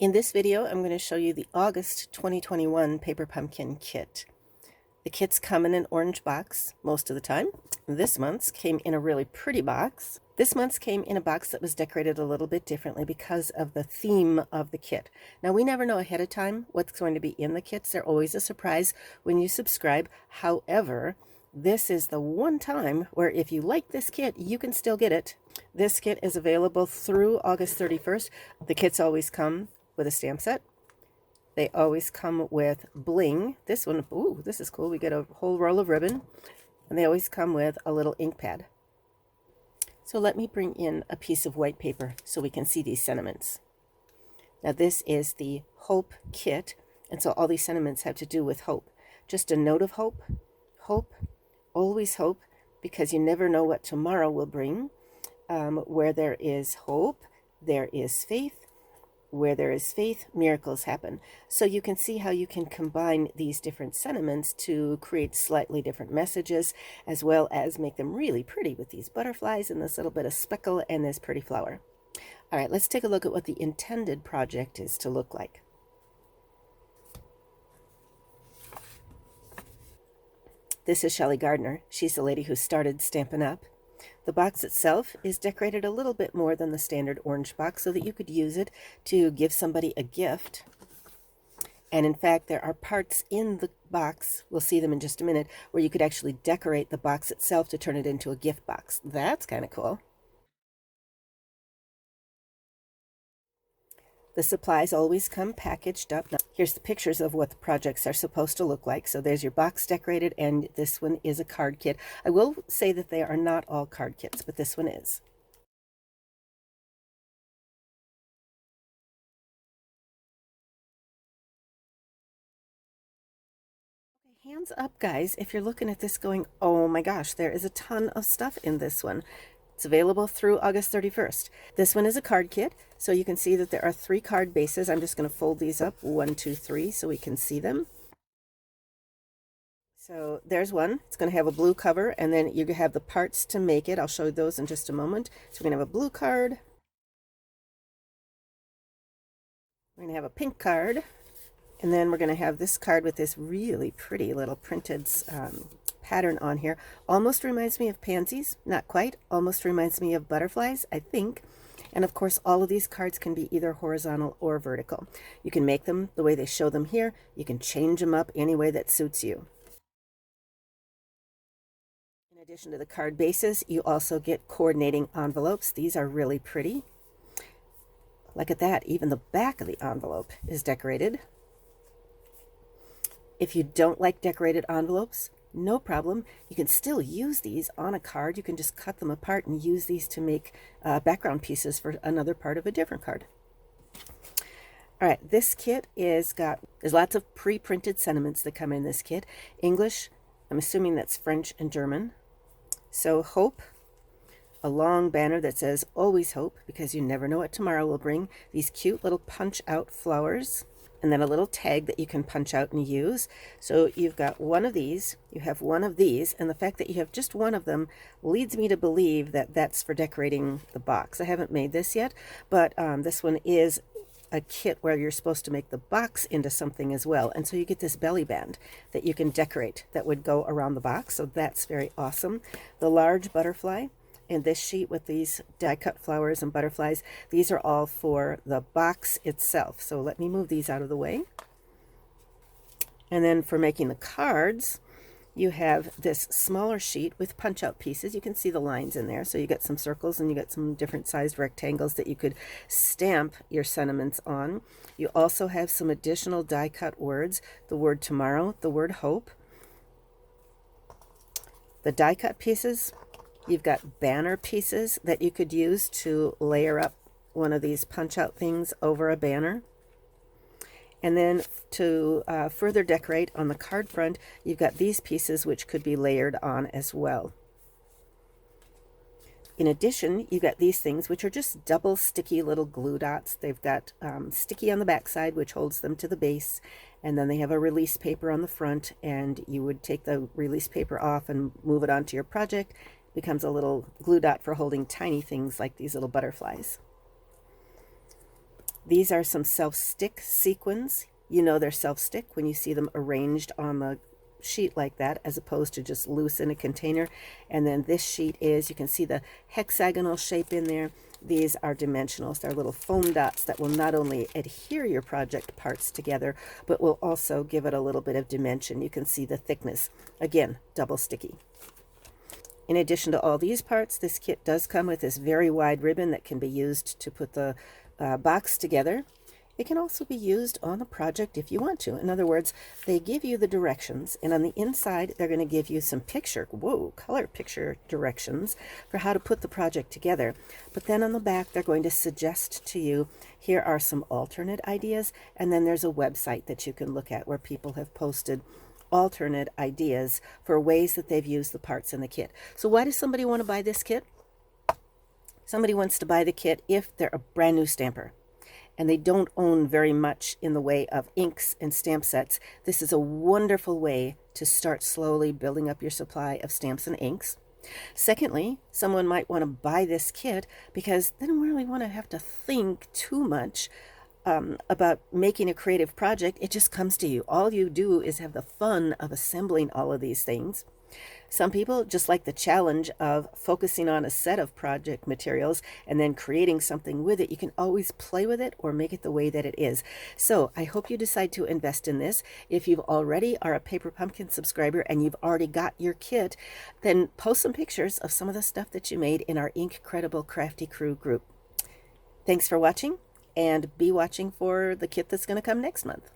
In this video, I'm going to show you the August 2021 Paper Pumpkin Kit. The kits come in an orange box most of the time. This month's came in a really pretty box. This month's came in a box that was decorated a little bit differently because of the theme of the kit. Now, we never know ahead of time what's going to be in the kits. They're always a surprise when you subscribe. However, this is the one time where if you like this kit, you can still get it. This kit is available through August 31st. The kits always come with a stamp set. They always come with bling. This one, ooh, this is cool. We get a whole roll of ribbon, and they always come with a little ink pad. So let me bring in a piece of white paper so we can see these sentiments. Now this is the Hope Kit, and so all these sentiments have to do with hope. Just a note of hope, hope, always hope, because you never know what tomorrow will bring. Where there is hope, there is faith. Where there is faith, miracles happen. So you can see how you can combine these different sentiments to create slightly different messages, as well as make them really pretty with these butterflies and this little bit of speckle and this pretty flower. All right, let's take a look at what the intended project is to look like. This is Shelley Gardner. She's the lady who started Stampin' Up! The box itself is decorated a little bit more than the standard orange box so that you could use it to give somebody a gift. And in fact, there are parts in the box, we'll see them in just a minute, where you could actually decorate the box itself to turn it into a gift box. That's kind of cool. The supplies always come packaged up. Now, here's the pictures of what the projects are supposed to look like. So there's your box decorated, and this one is a card kit. I will say that they are not all card kits, but this one is. Hands up, guys, if you're looking at this going, oh my gosh, there is a ton of stuff in this one. It's available through August 31st. This one is a card kit, so you can see that there are 3 card bases. I'm just going to fold these up, 1, 2, 3, so we can see them. So there's one. It's going to have a blue cover, and then you have the parts to make it. I'll show you those in just a moment. So we're going to have a blue card. We're going to have a pink card. And then we're going to have this card with this really pretty little printed pattern on here. Almost reminds me of pansies. Not quite. Almost reminds me of butterflies, I think. And of course, all of these cards can be either horizontal or vertical. You can make them the way they show them here. You can change them up any way that suits you. In addition to the card bases, you also get coordinating envelopes. These are really pretty. Look at that. Even the back of the envelope is decorated. If you don't like decorated envelopes, no problem. You can still use these on a card. You can just cut them apart and use these to make background pieces for another part of a different card. All right, this kit there's lots of pre-printed sentiments that come in this kit. English, I'm assuming that's French and German. So hope, a long banner that says always hope, because you never know what tomorrow will bring. These cute little punch out flowers. And then a little tag that you can punch out and use. So you've got one of these, you have one of these, and the fact that you have just one of them leads me to believe that that's for decorating the box. I haven't made this yet, but this one is a kit where you're supposed to make the box into something as well. And so you get this belly band that you can decorate that would go around the box. So that's very awesome. The large butterfly. In this sheet with these die cut flowers and butterflies, these are all for the box itself. So let me move these out of the way. And then for making the cards, you have this smaller sheet with punch out pieces. You can see the lines in there. So you get some circles and you get some different sized rectangles that you could stamp your sentiments on. You also have some additional die cut words, the word tomorrow, the word hope. The die cut pieces, you've got banner pieces that you could use to layer up one of these punch out things over a banner. And then to further decorate on the card front, you've got these pieces which could be layered on as well. In addition, you've got these things which are just double sticky little glue dots. They've got sticky on the back side which holds them to the base, and then they have a release paper on the front, and you would take the release paper off and move it onto your project. Becomes a little glue dot for holding tiny things like these little butterflies. These are some self-stick sequins. You know they're self-stick when you see them arranged on the sheet like that, as opposed to just loose in a container. And then this sheet is, you can see the hexagonal shape in there. These are dimensionals. They're little foam dots that will not only adhere your project parts together, but will also give it a little bit of dimension. You can see the thickness. Again, double sticky. In addition to all these parts, this kit does come with this very wide ribbon that can be used to put the box together. It can also be used on the project if you want to. In other words, they give you the directions, and on the inside, they're going to give you some color picture directions for how to put the project together. But then on the back, they're going to suggest to you, here are some alternate ideas, and then there's a website that you can look at where people have posted alternate ideas for ways that they've used the parts in the kit. So why does somebody want to buy this kit? Somebody wants to buy the kit if they're a brand new stamper and they don't own very much in the way of inks and stamp sets. This is a wonderful way to start slowly building up your supply of stamps and inks. Secondly, someone might want to buy this kit because they don't really want to have to think too much about making a creative project. It just comes to you. All you do is have the fun of assembling all of these things. Some people just like the challenge of focusing on a set of project materials and then creating something with it. You can always play with it or make it the way that it is. So I hope you decide to invest in this. If you've already are a Paper Pumpkin subscriber and you've already got your kit, then post some pictures of some of the stuff that you made in our Incredible Crafty Crew group. Thanks for watching, and be watching for the kit that's going to come next month.